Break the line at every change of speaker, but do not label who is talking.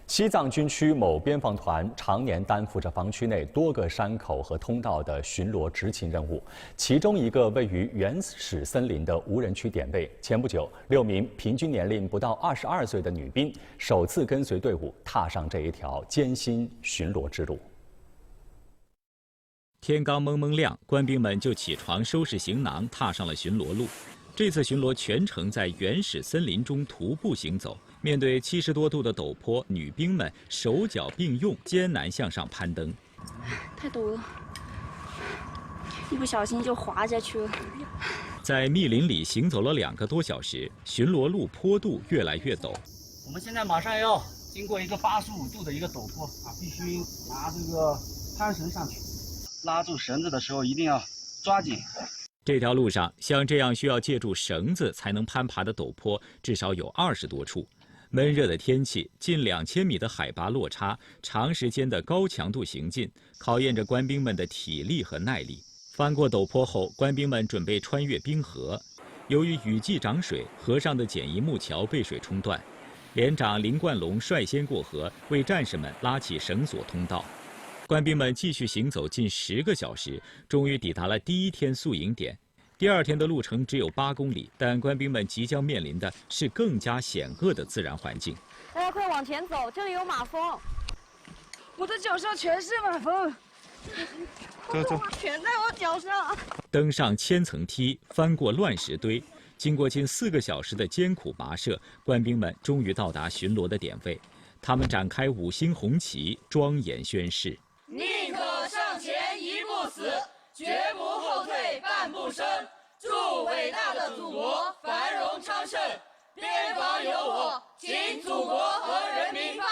西藏军区某边防团常年担负着防区内多个山口和通道的巡逻执勤任务，其中一个位于原始森林的无人区点位，前不久，6名平均年龄不到22岁的女兵首次跟随队伍踏上这一条艰辛巡逻之路。
天刚蒙蒙亮，官兵们就起床收拾行囊，踏上了巡逻路。这次巡逻全程在原始森林中徒步行走。 面对70多度的陡坡，女兵们手脚并用，艰难向上攀登。
太陡了，一不小心就滑下去了。
在密林里行走了2个多小时，巡逻路坡度越来越陡。
我们现在马上要经过一个85度的一个陡坡啊，必须拿这个攀绳上去，拉住绳子的时候一定要抓紧。
这条路上，像这样需要借助绳子才能攀爬的陡坡，至少有20多处。 闷热的天气，近2000米的海拔落差，长时间的高强度行进，考验着官兵们的体力和耐力。翻过陡坡后，官兵们准备穿越冰河。由于雨季涨水，河上的简易木桥被水冲断。连长林冠龙率先过河，为战士们拉起绳索通道。官兵们继续行走近10个小时，终于抵达了第1天宿营点。 第2天的路程只有8公里，但官兵们即将面临的是更加险恶的自然环境。
大家快往前走，这里有马蜂。我的脚上全是马蜂，
走，
全在我脚上。
登上千层梯，翻过乱石堆，经过近4个小时的艰苦跋涉，官兵们终于到达巡逻的点位。他们展开5星红旗，庄严宣誓：
宁可上前一步死。 绝不后退半步生，祝伟大的祖国繁荣昌盛。边防有我，请祖国和人民放